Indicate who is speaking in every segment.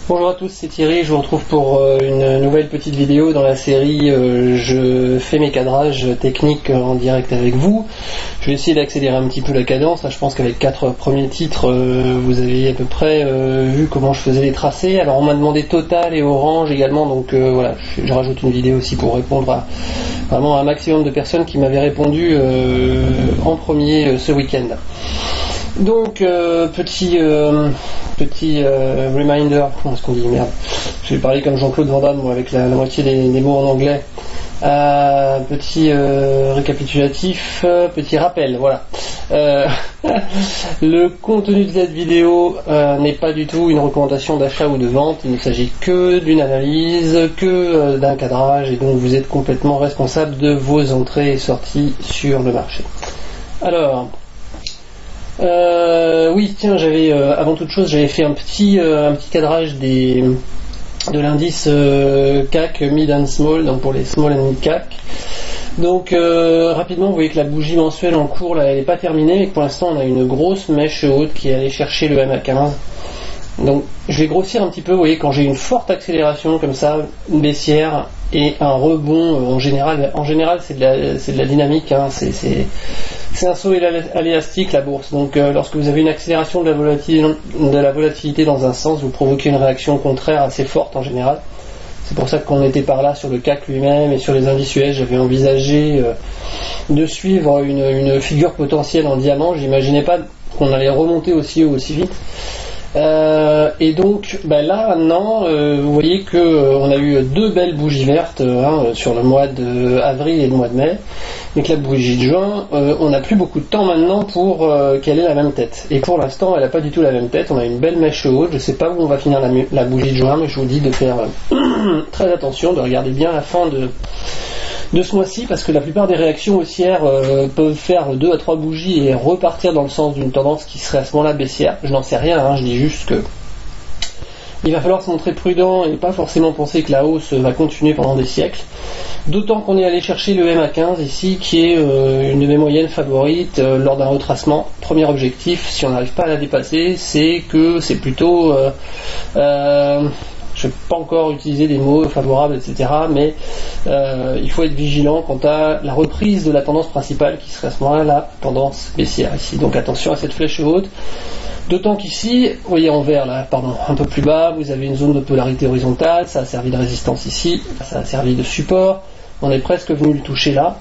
Speaker 1: Bonjour à tous, c'est Thierry, je vous retrouve pour une nouvelle petite vidéo dans la série je fais mes cadrages techniques en direct avec vous. Je vais essayer d'accélérer un petit peu la cadence. Là, je pense qu'avec 4 premiers titres, vous avez à peu près vu comment je faisais les tracés. Alors on m'a demandé Total et Orange également, donc voilà, je rajoute une vidéo aussi pour répondre à vraiment un maximum de personnes qui m'avaient répondu en premier ce week-end. Donc petit reminder, comment est-ce qu'on dit, merde, je vais parler comme Jean-Claude Van Damme avec la moitié des mots en anglais. Petit récapitulatif, petit rappel, voilà. Le contenu de cette vidéo n'est pas du tout une recommandation d'achat ou de vente, il ne s'agit que d'une analyse, que d'un cadrage, et donc vous êtes complètement responsable de vos entrées et sorties sur le marché. Alors, oui, tiens, j'avais avant toute chose, j'avais fait un petit cadrage de l'indice CAC Mid and Small, donc pour les Small and Mid CAC. Donc rapidement, vous voyez que la bougie mensuelle en cours, là, elle n'est pas terminée, et que pour l'instant, on a une grosse mèche haute qui est allée chercher le MA15. Donc je vais grossir un petit peu, vous voyez, quand j'ai une forte accélération comme ça, une baissière et un rebond en général c'est de la dynamique, hein, c'est un saut à l'élastique la bourse. Donc lorsque vous avez une accélération de la volatilité dans un sens, vous provoquez une réaction contraire assez forte en général. C'est pour ça qu'on était par là sur le CAC lui-même et sur les indices US, j'avais envisagé de suivre une figure potentielle en diamant. J'imaginais pas qu'on allait remonter aussi haut aussi vite. Et donc là maintenant vous voyez que on a eu deux belles bougies vertes sur le mois d'avril et le mois de mai, et que la bougie de juin on n'a plus beaucoup de temps maintenant pour qu'elle ait la même tête, et pour l'instant elle n'a pas du tout la même tête. On a une belle mèche haute, je sais pas où on va finir la bougie de juin, mais je vous dis de faire très attention, de regarder bien la fin de ce mois-ci, parce que la plupart des réactions haussières peuvent faire 2 à 3 bougies et repartir dans le sens d'une tendance qui serait à ce moment-là baissière. Je n'en sais rien, je dis juste que il va falloir se montrer prudent et pas forcément penser que la hausse va continuer pendant des siècles. D'autant qu'on est allé chercher le MA15 ici, qui est une de mes moyennes favorites lors d'un retracement. Premier objectif, si on n'arrive pas à la dépasser, c'est que c'est plutôt... je ne vais pas encore utiliser des mots favorables, etc. Mais il faut être vigilant quant à la reprise de la tendance principale, qui serait à ce moment-là la tendance baissière ici. Donc attention à cette flèche haute. D'autant qu'ici, vous voyez en vert là, un peu plus bas, vous avez une zone de polarité horizontale, ça a servi de résistance ici, ça a servi de support, on est presque venu le toucher là.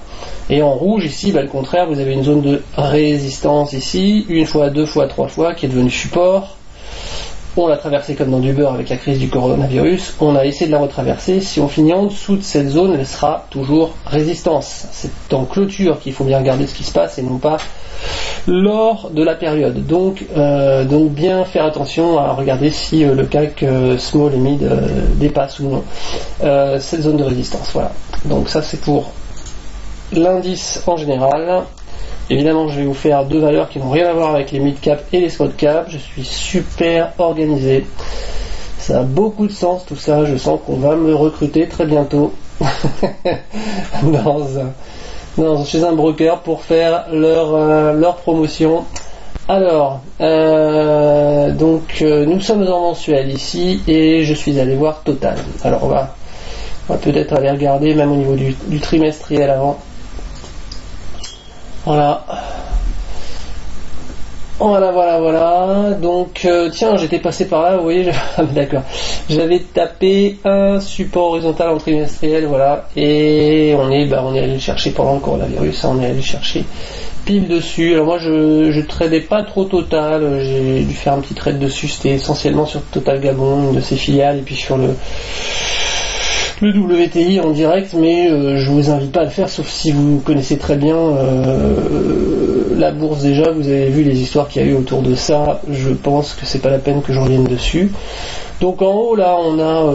Speaker 1: Et en rouge ici, le contraire, vous avez une zone de résistance ici, une fois, deux fois, trois fois, qui est devenue support. On l'a traversé comme dans du beurre avec la crise du coronavirus, on a essayé de la retraverser. Si on finit en dessous de cette zone, elle sera toujours résistance. C'est en clôture qu'il faut bien regarder ce qui se passe et non pas lors de la période. Donc bien faire attention à regarder si le CAC Small et Mid dépasse ou non cette zone de résistance. Voilà. Donc ça c'est pour l'indice en général. Évidemment, je vais vous faire deux valeurs qui n'ont rien à voir avec les mid-cap et les small-cap. Je suis super organisé. Ça a beaucoup de sens tout ça. Je sens qu'on va me recruter très bientôt chez un broker pour faire leur promotion. Alors, nous sommes en mensuel ici et je suis allé voir Total. Alors on va peut-être aller regarder même au niveau du trimestriel avant. Voilà. Donc tiens, j'étais passé par là, vous voyez, d'accord. J'avais tapé un support horizontal en trimestriel, voilà, et on est allé le chercher pendant le coronavirus, on est allé le chercher pile dessus. Alors moi je tradais pas trop Total, j'ai dû faire un petit trade dessus, c'était essentiellement sur Total Gabon, une de ses filiales, et puis sur le WTI en direct, mais je vous invite pas à le faire sauf si vous connaissez très bien la bourse déjà, vous avez vu les histoires qu'il y a eu autour de ça, je pense que c'est pas la peine que je revienne dessus. Donc en haut là on a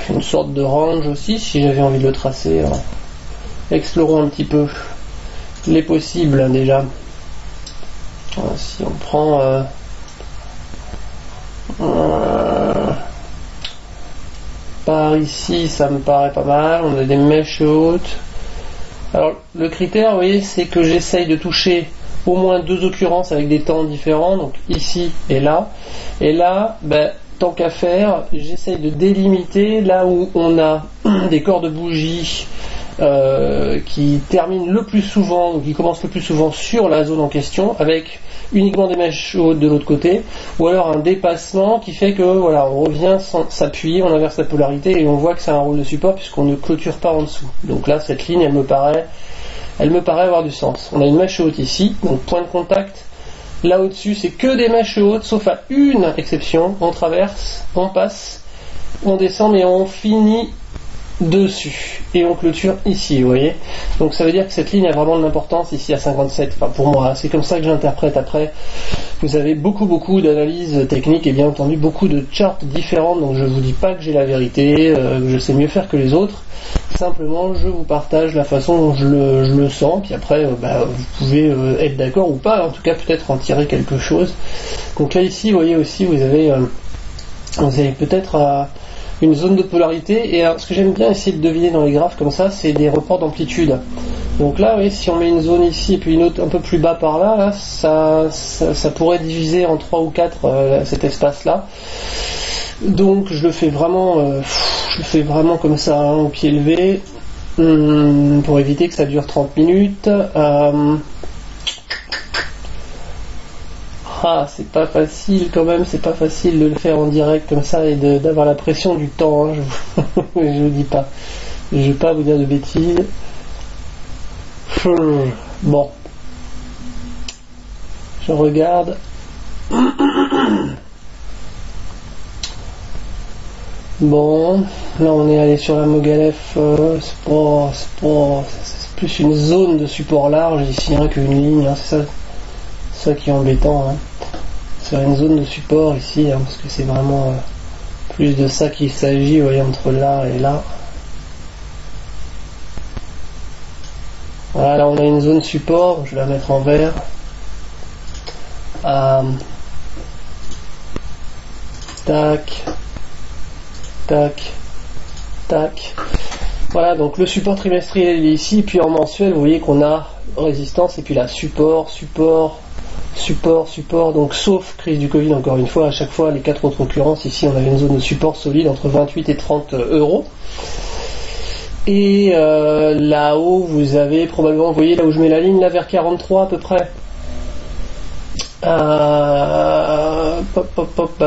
Speaker 1: une sorte de range aussi, si j'avais envie de le tracer. Alors, explorons un petit peu les possibles déjà. Alors, si on prend par ici, ça me paraît pas mal. On a des mèches hautes. Alors le critère, vous voyez, c'est que j'essaye de toucher au moins deux occurrences avec des temps différents, donc ici et là. Et là, tant qu'à faire, j'essaye de délimiter là où on a des corps de bougie qui terminent le plus souvent, qui commencent le plus souvent sur la zone en question, avec uniquement des mèches hautes de l'autre côté, ou alors un dépassement qui fait que voilà, on revient sans s'appuyer, on inverse la polarité et on voit que c'est un rôle de support puisqu'on ne clôture pas en dessous. Donc là, cette ligne, elle me paraît avoir du sens. On a une mèche haute ici, donc point de contact. Là au-dessus, c'est que des mèches hautes, sauf à une exception. On traverse, on passe, on descend, mais on finit dessus. Et on clôture ici, vous voyez. Donc ça veut dire que cette ligne a vraiment de l'importance ici à 57. Enfin, pour moi, c'est comme ça que j'interprète. Après, vous avez beaucoup d'analyses techniques et bien entendu beaucoup de charts différentes. Donc je vous dis pas que j'ai la vérité, que je sais mieux faire que les autres. Simplement, je vous partage la façon dont je le sens, puis après, vous pouvez être d'accord ou pas, en tout cas peut-être en tirer quelque chose. Donc là ici, vous voyez aussi, vous avez peut-être une zone de polarité, et alors, ce que j'aime bien essayer de deviner dans les graphes comme ça, c'est des reports d'amplitude. Donc là, vous voyez, si on met une zone ici et puis une autre un peu plus bas par là, ça pourrait diviser en 3 ou 4 cet espace-là. Donc je le fais vraiment comme ça, hein, au pied levé, pour éviter que ça dure 30 minutes. C'est pas facile quand même, c'est pas facile de le faire en direct comme ça et d'avoir la pression du temps, hein, je vous dis pas. Je vais pas vous dire de bêtises. Bon. Je regarde. Bon, là on est allé sur la Mogalef, c'est plus une zone de support large ici, hein, qu'une ligne, hein, c'est ça qui est embêtant, hein. C'est une zone de support ici, hein, parce que c'est vraiment plus de ça qu'il s'agit, vous voyez, entre là et là. Voilà, là on a une zone support, je vais la mettre en vert. Tac. Tac, tac. Voilà, donc le support trimestriel il est ici, puis en mensuel, vous voyez qu'on a résistance, et puis là, support. Donc sauf crise du Covid, encore une fois, à chaque fois, les 4 autres occurrences, ici on avait une zone de support solide entre 28 et 30 euros. Et là-haut, vous avez probablement, vous voyez là où je mets la ligne, là vers 43 à peu près.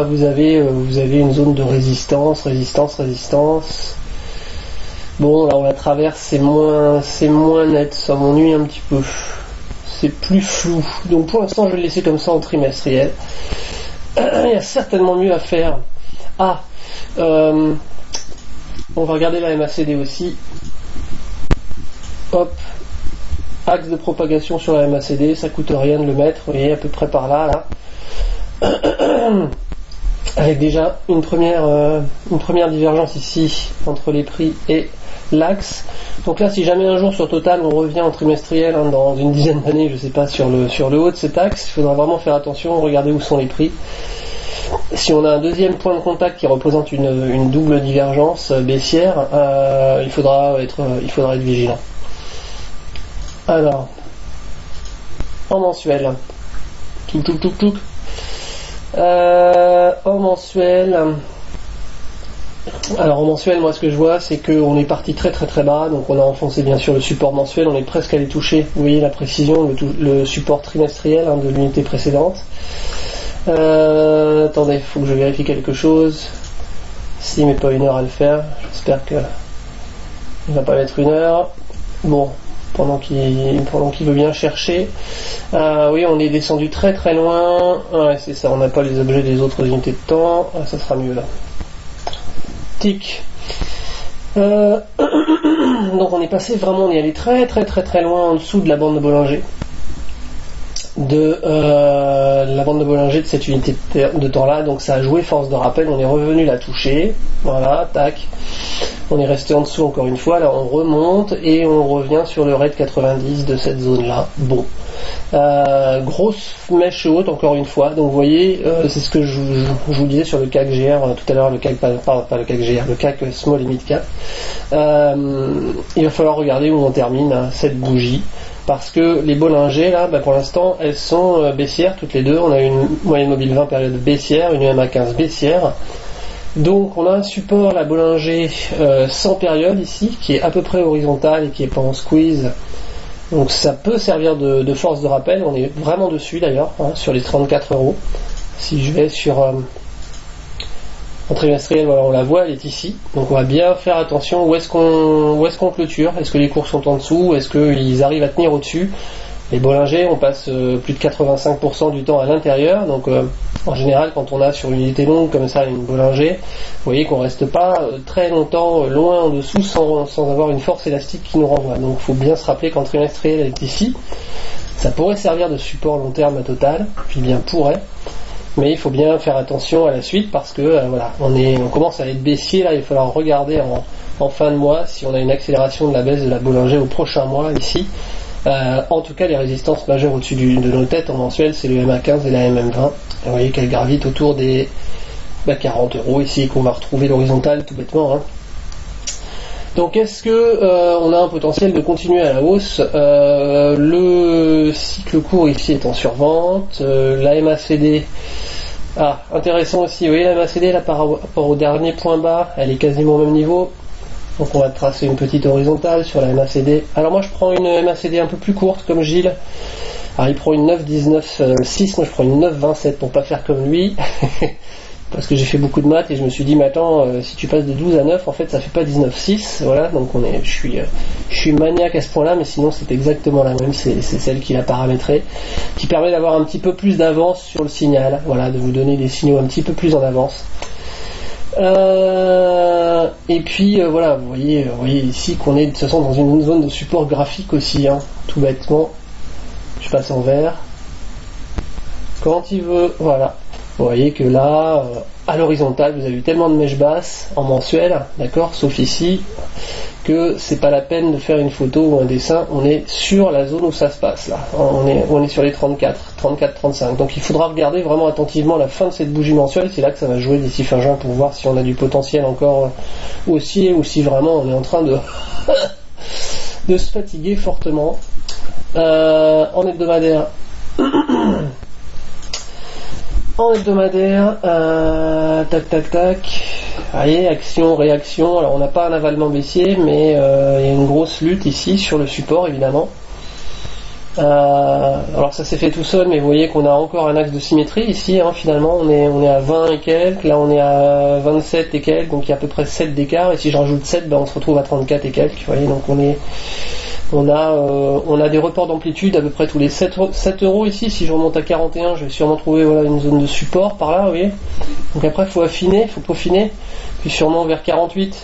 Speaker 1: Vous avez une zone de résistance. Bon, là on la traverse, c'est moins net, ça m'ennuie un petit peu. C'est plus flou. Donc pour l'instant, je vais le laisser comme ça en trimestriel. Il y a certainement mieux à faire. On va regarder la MACD aussi. Hop. Axe de propagation sur la MACD, ça coûte rien de le mettre, vous voyez, à peu près par là. Avec déjà une première divergence ici entre les prix et l'axe. Donc là, si jamais un jour sur Total on revient en trimestriel, hein, dans une dizaine d'années, je sais pas, sur le haut de cet axe, il faudra vraiment faire attention, regarder où sont les prix. Si on a un deuxième point de contact qui représente une double divergence baissière, il faudra être vigilant. Alors, en mensuel, en mensuel, moi ce que je vois, c'est qu'on est parti très bas, donc on a enfoncé bien sûr le support mensuel, on est presque allé toucher, vous voyez la précision, le support trimestriel, hein, de l'unité précédente. Attendez, il faut que je vérifie quelque chose. Si, mais pas 1 heure à le faire, j'espère que il va pas mettre 1 heure. Bon. Pendant qu'il veut bien chercher. Oui, on est descendu très loin. Ouais, c'est ça, on n'a pas les objets des autres unités de temps. Ça sera mieux là. Tic. Donc on est passé vraiment, on est allé très loin en dessous de la bande de Bollinger. De cette unité de temps là, donc ça a joué force de rappel, on est revenu la toucher, voilà, tac, on est resté en dessous encore une fois, là on remonte et on revient sur le raid 90 de cette zone là. Bon, grosse mèche haute encore une fois, donc vous voyez, c'est ce que je vous disais sur le CAC GR tout à l'heure, le CAC pas le CAC GR, le CAC Small et Mid Cap. Il va falloir regarder où on termine, hein, cette bougie. Parce que les Bollinger là, pour l'instant, elles sont baissières toutes les deux. On a une moyenne mobile 20 période baissière, une EMA 15 baissière. Donc on a un support, la Bollinger sans période ici, qui est à peu près horizontal et qui est pas en squeeze. Donc ça peut servir de force de rappel, on est vraiment dessus d'ailleurs, hein, sur les 34€. Si je vais sur en trimestriel, voilà, on la voit, elle est ici. Donc on va bien faire attention où est-ce qu'on clôture, est-ce que les cours sont en dessous, est-ce qu'ils arrivent à tenir au-dessus. Les Bollinger, on passe plus de 85% du temps à l'intérieur, donc en général quand on a sur une unité longue comme ça une Bollinger, vous voyez qu'on reste pas très longtemps loin en dessous sans avoir une force élastique qui nous renvoie. Donc il faut bien se rappeler qu'en trimestriel elle est ici, ça pourrait servir de support long terme à Total, puis bien pourrait, mais il faut bien faire attention à la suite parce que voilà, on commence à être baissier là, il va falloir regarder en fin de mois si on a une accélération de la baisse de la Bollinger au prochain mois ici. En tout cas, les résistances majeures au-dessus de nos têtes en mensuel, c'est le MA15 et la MM20. Vous voyez qu'elles gravitent autour des 40€ ici, qu'on va retrouver l'horizontale tout bêtement. Hein. Donc, est-ce que on a un potentiel de continuer à la hausse? Le cycle court ici est en survente. La MACD, intéressant aussi. Vous voyez la MACD là par rapport au dernier point bas, elle est quasiment au même niveau. Donc on va tracer une petite horizontale sur la MACD. Alors moi je prends une MACD un peu plus courte comme Gilles. Alors il prend une 9,19,6, moi je prends une 9,27 pour pas faire comme lui. Parce que j'ai fait beaucoup de maths et je me suis dit mais attends, si tu passes de 12 à 9 en fait ça fait pas 19,6. Voilà, donc je suis maniaque à ce point là, mais sinon c'est exactement la même, c'est celle qu'il a paramétrée, qui permet d'avoir un petit peu plus d'avance sur le signal, voilà, de vous donner des signaux un petit peu plus en avance. Et puis voilà, vous voyez ici qu'on est de toute façon dans une zone de support graphique aussi, hein, tout bêtement. Je passe en vert. Quand il veut, voilà. Vous voyez que là, à l'horizontale, vous avez eu tellement de mèches basses en mensuel, d'accord, sauf ici, que c'est pas la peine de faire une photo ou un dessin, on est sur la zone où ça se passe là. On est sur les 34-35. Donc il faudra regarder vraiment attentivement la fin de cette bougie mensuelle, c'est là que ça va jouer d'ici fin juin pour voir si on a du potentiel encore haussier ou si vraiment on est en train de de se fatiguer fortement. En hebdomadaire. Tac. Vous voyez, action, réaction. Alors on n'a pas un avalement baissier, mais il y a une grosse lutte ici sur le support évidemment. Alors ça s'est fait tout seul, mais vous voyez qu'on a encore un axe de symétrie ici. Hein, finalement, on est à 20 et quelques. Là, on est à 27 et quelques. Donc il y a à peu près 7 d'écart. Et si je rajoute 7, on se retrouve à 34 et quelques. Vous voyez, donc on a des reports d'amplitude à peu près tous les 7€ ici. Si je remonte à 41, je vais sûrement trouver voilà, une zone de support par là, vous voyez. Donc après, il faut affiner, il faut peaufiner. Puis sûrement vers 48,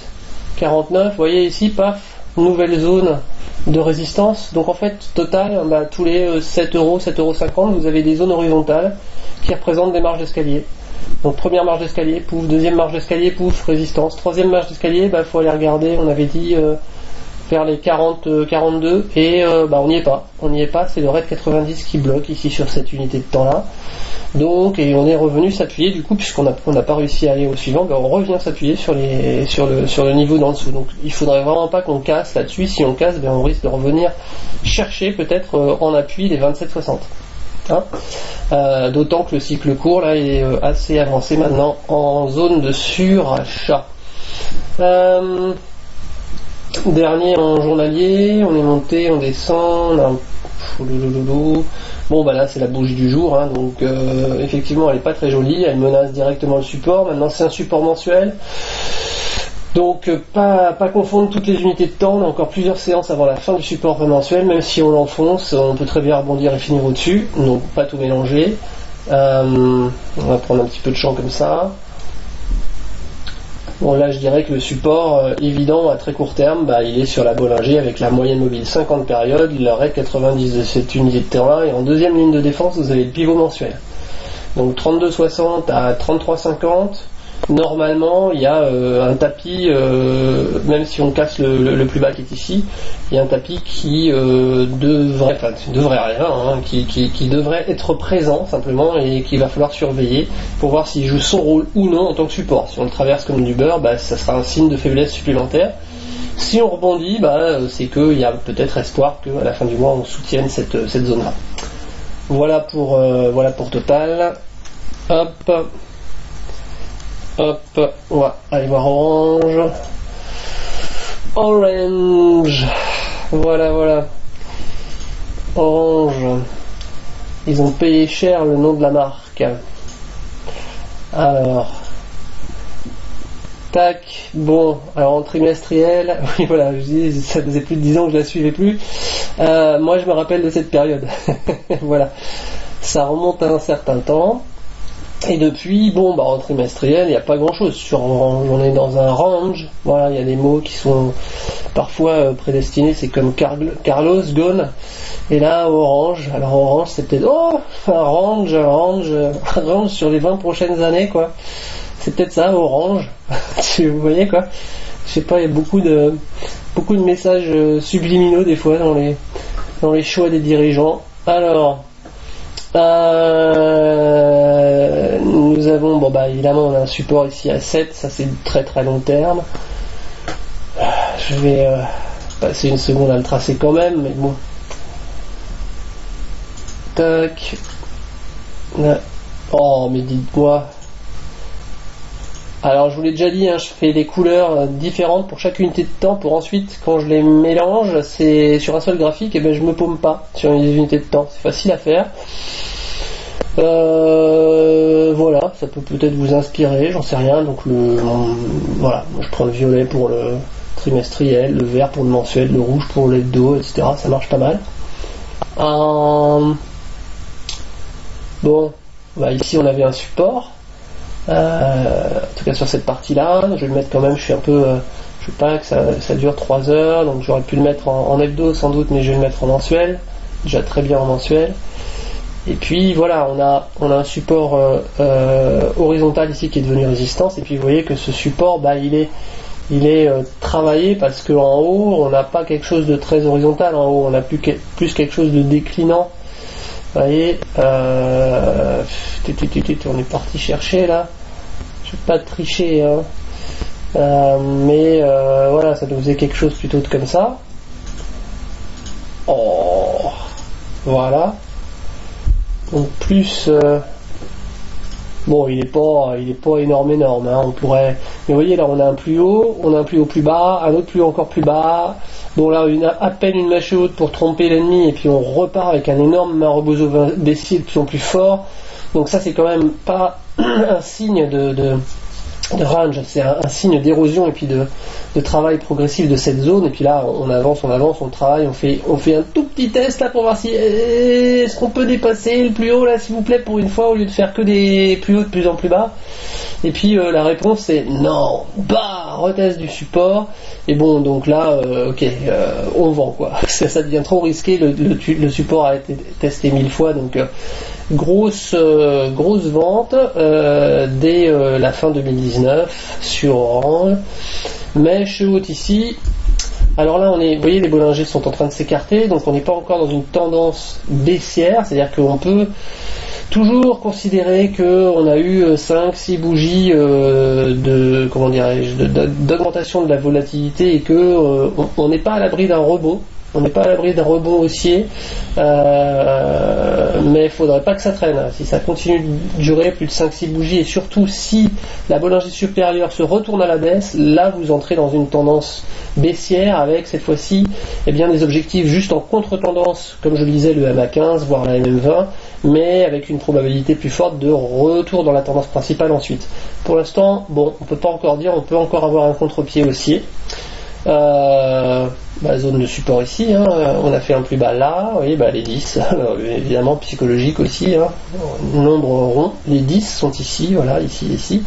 Speaker 1: 49, vous voyez ici, paf, nouvelle zone de résistance. Donc en fait, total, tous les 7€, 7,50€, vous avez des zones horizontales qui représentent des marges d'escalier. Donc première marge d'escalier, pouf, deuxième marge d'escalier, pouf, résistance. Troisième marge d'escalier, faut aller regarder, on avait dit... vers les 40, 42 et on n'y est pas, c'est le RAID 90 qui bloque ici sur cette unité de temps là. Donc et on est revenu s'appuyer du coup puisqu'on n'a pas réussi à aller au suivant, on revient s'appuyer sur le niveau d'en dessous. Donc il faudrait vraiment pas qu'on casse là-dessus, si on casse on risque de revenir chercher peut-être en appui les 27,60. Hein, d'autant que le cycle court là est assez avancé maintenant en zone de surachat. Dernier en journalier, on est monté, on descend, bon là c'est la bougie du jour, hein, donc effectivement elle est pas très jolie, elle menace directement le support. Maintenant c'est un support mensuel, donc pas confondre toutes les unités de temps, on a encore plusieurs séances avant la fin du support mensuel, même si on l'enfonce, on peut très bien rebondir et finir au-dessus, donc pas tout mélanger. On va prendre un petit peu de champ comme ça. Bon là je dirais que le support évident à très court terme, il est sur la Bollinger avec la moyenne mobile 50 périodes, le RAID 90 de cette unité de terrain, et en deuxième ligne de défense vous avez le pivot mensuel. Donc 32,60 à 33,50. Normalement il y a un tapis, même si on casse le plus bas qui est ici, il y a un tapis qui devrait rien, hein, qui devrait être présent simplement et qu'il va falloir surveiller pour voir s'il joue son rôle ou non en tant que support. Si on le traverse comme du beurre, ça sera un signe de faiblesse supplémentaire. Si on rebondit, c'est qu'il y a peut-être espoir qu'à la fin du mois on soutienne cette zone-là. Voilà pour Total. Hop. Hop, on va aller voir orange. Orange. Voilà. Orange. Ils ont payé cher le nom de la marque. Alors. Tac. Bon, alors en trimestriel, oui voilà, je dis, ça faisait plus de 10 ans que je la suivais plus. Moi je me rappelle de cette période. Voilà. Ça remonte à un certain temps. Et depuis, bon, en trimestriel, il n'y a pas grand chose sur Orange. On est dans un range. Voilà, il y a des mots qui sont parfois prédestinés. C'est comme Carlos Ghosn. Et là, Orange. Alors Orange, c'est peut-être un range sur les 20 prochaines années, quoi. C'est peut-être ça, Orange. Vous voyez, quoi. Je sais pas, il y a beaucoup de messages subliminaux des fois dans les choix des dirigeants. Alors. Nous avons, évidemment, on a un support ici à 7, ça c'est très très long terme. Je vais passer une seconde à le tracer quand même, mais bon. Tac. Oh, mais dites-moi. Alors, je vous l'ai déjà dit, je fais des couleurs différentes pour chaque unité de temps pour ensuite, quand je les mélange, c'est sur un seul graphique, et je me paume pas sur une unité de temps. C'est facile à faire. Voilà, ça peut peut-être vous inspirer, j'en sais rien. Donc voilà, moi je prends le violet pour le trimestriel, le vert pour le mensuel, le rouge pour l'hebdo, etc. Ça marche pas mal. Bon, ici on avait un support. En tout cas sur cette partie-là, je vais le mettre quand même. Je suis un peu, je sais pas que ça dure 3 heures, donc j'aurais pu le mettre en hebdo sans doute, mais je vais le mettre en mensuel. Déjà très bien en mensuel. Et puis voilà, on a un support horizontal ici qui est devenu résistance. Et puis vous voyez que ce support, il est travaillé parce qu'en haut, on n'a pas quelque chose de très horizontal. En haut, on a plus quelque chose de déclinant. Vous voyez, on est parti chercher là. Je vais pas tricher, mais voilà, ça nous faisait quelque chose plutôt de comme ça. Oh, voilà. Donc plus il est pas énorme, on pourrait, mais vous voyez là on a un plus haut, on a un plus haut plus bas, un autre plus haut encore plus bas. Bon là à peine une mèche haute pour tromper l'ennemi, et puis on repart avec un énorme Rebozo baissier de plus en plus fort. Donc ça c'est quand même pas un signe de range, c'est un signe d'érosion et puis de travail progressif de cette zone. Et puis là on avance, on travaille, on fait un tout petit test là pour voir si est-ce qu'on peut dépasser le plus haut là, s'il vous plaît, pour une fois, au lieu de faire que des plus hauts de plus en plus bas. Et puis la réponse c'est non, retest du support. Et bon, donc là on vend quoi. Ça devient trop risqué, le support a été testé 1000 fois, donc grosse vente dès la fin 2019 sur Orange. Mèche haute ici. Alors là vous voyez, les Bollinger sont en train de s'écarter, donc on n'est pas encore dans une tendance baissière, c'est-à-dire qu'on peut toujours considérer qu'on a eu 5-6 bougies d'augmentation de la volatilité, et que on n'est pas à l'abri d'un rebond. On n'est pas à l'abri d'un rebond haussier, mais il faudrait pas que ça traîne. Si ça continue de durer plus de 5-6 bougies, et surtout si la Bollinger supérieure se retourne à la baisse, là vous entrez dans une tendance baissière avec cette fois-ci des objectifs juste en contre-tendance, comme je le disais, le MA15 voire la MM20, mais avec une probabilité plus forte de retour dans la tendance principale ensuite. Pour l'instant, on peut pas encore dire, on peut encore avoir un contre-pied haussier. Zone de support ici, on a fait un plus bas là, vous voyez, les 10, évidemment psychologique aussi, nombre rond, les 10 sont ici, voilà, ici.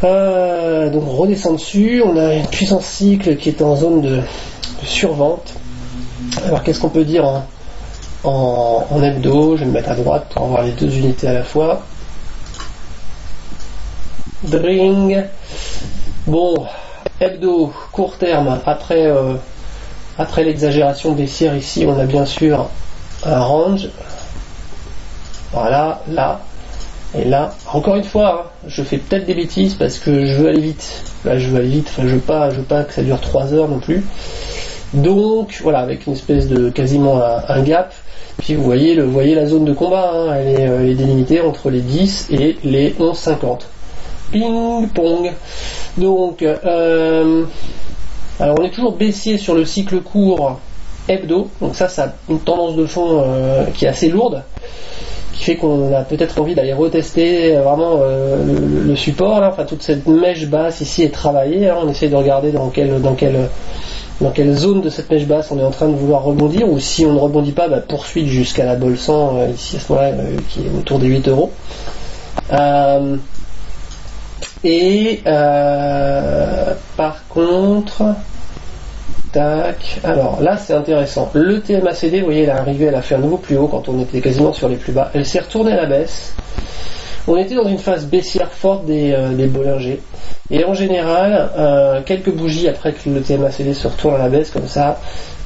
Speaker 1: Donc on redescend dessus, on a une puissance cycle qui est en zone de survente. Alors qu'est-ce qu'on peut dire en hebdo? Je vais me mettre à droite pour avoir les deux unités à la fois. Bring. Bon, hebdo, court terme, après l'exagération baissière ici, on a bien sûr un range. Voilà, là. Et là, encore une fois, je fais peut-être des bêtises parce que je veux aller vite. Là, je veux pas que ça dure 3 heures non plus. Donc, voilà, avec une espèce de quasiment un gap. Puis vous voyez la zone de combat, elle est délimitée entre les 10 et les 11,50. ping-pong. Donc, alors on est toujours baissier sur le cycle court hebdo, donc ça a une tendance de fond qui est assez lourde, qui fait qu'on a peut-être envie d'aller retester vraiment le support là, enfin toute cette mèche basse ici est travaillée, hein. On essaie de regarder dans quelle zone de cette mèche basse on est en train de vouloir rebondir, ou si on ne rebondit pas, poursuite jusqu'à la bolle 100 ici à ce moment-là qui est autour des 8 euros. Par contre, tac, alors là c'est intéressant. Le TMACD, vous voyez, elle a fait un nouveau plus haut quand on était quasiment sur les plus bas. Elle s'est retournée à la baisse. On était dans une phase baissière forte des Bollinger. Et en général, quelques bougies après que le TMACD se retourne à la baisse comme ça,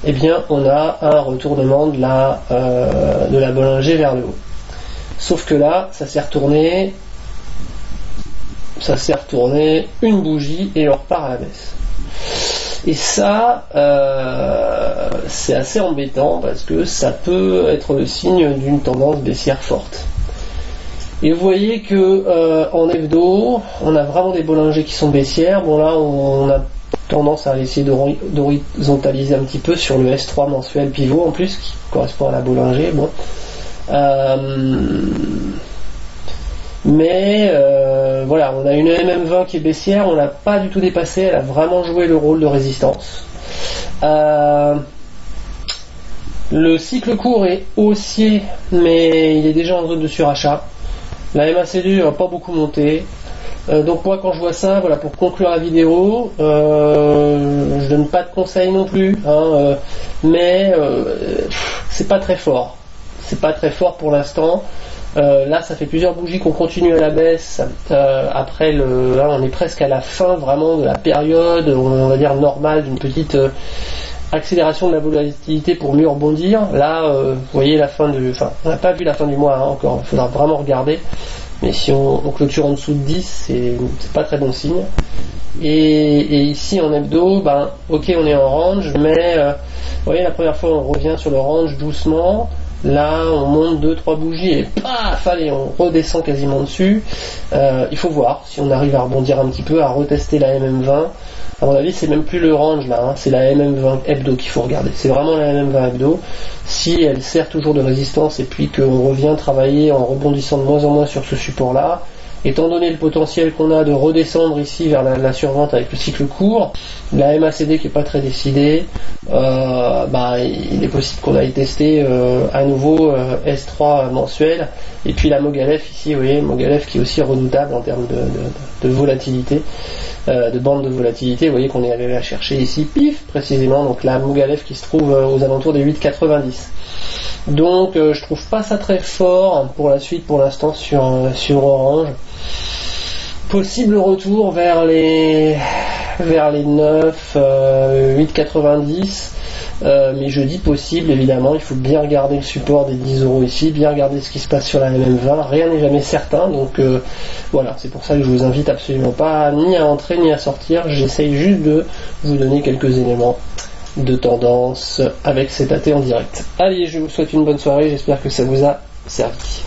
Speaker 1: eh bien on a un retournement de la Bollinger vers le haut. Sauf que là, ça s'est retourné une bougie et on repart à la baisse. Et ça, c'est assez embêtant parce que ça peut être le signe d'une tendance baissière forte. Et vous voyez que en hebdo, on a vraiment des Bollinger qui sont baissières. Bon là, on a tendance à essayer d'horizontaliser un petit peu sur le S3 mensuel pivot en plus, qui correspond à la Bollinger. Bon. Mais voilà, on a une MM20 qui est baissière, on l'a pas du tout dépassée, elle a vraiment joué le rôle de résistance. Le cycle court est haussier, mais il est déjà en zone de surachat. La MACD n'a pas beaucoup monté. Donc moi quand je vois ça, voilà, pour conclure la vidéo, je donne pas de conseils non plus, hein, mais c'est pas très fort. C'est pas très fort pour l'instant. Là, ça fait plusieurs bougies qu'on continue à la baisse. Après, là, on est presque à la fin vraiment de la période, on va dire normale, d'une petite accélération de la volatilité pour mieux rebondir. Là, vous voyez la fin du... Enfin, on n'a pas vu la fin du mois encore, il faudra vraiment regarder. Mais si on clôture en dessous de 10, c'est pas très bon signe. Et ici en hebdo, ok, on est en range, mais vous voyez, la première fois on revient sur le range doucement. Là, on monte 2-3 bougies et paf, allez, on redescend quasiment dessus. Il faut voir si on arrive à rebondir un petit peu, à retester la MM20. À mon avis, c'est même plus le range là, hein, c'est la MM20 hebdo qu'il faut regarder. C'est vraiment la MM20 hebdo. Si elle sert toujours de résistance et puis qu'on revient travailler en rebondissant de moins en moins sur ce support-là, étant donné le potentiel qu'on a de redescendre ici vers la survente avec le cycle court, la MACD qui n'est pas très décidée, il est possible qu'on aille tester à nouveau S3 mensuel, et puis la Mogalef ici, vous voyez, Mogalef qui est aussi redoutable en termes de volatilité, de bande de volatilité, vous voyez qu'on est allé la chercher ici, pif, précisément, donc la Mogalef qui se trouve aux alentours des 8,90. Donc je trouve pas ça très fort pour la suite pour l'instant sur Orange. Possible retour vers les 9, 8,90, mais je dis possible évidemment, il faut bien regarder le support des 10 euros ici, bien regarder ce qui se passe sur la MM20, rien n'est jamais certain, donc voilà, c'est pour ça que je vous invite absolument pas ni à entrer ni à sortir, j'essaye juste de vous donner quelques éléments de tendance avec cet AT en direct. Allez, je vous souhaite une bonne soirée, j'espère que ça vous a servi.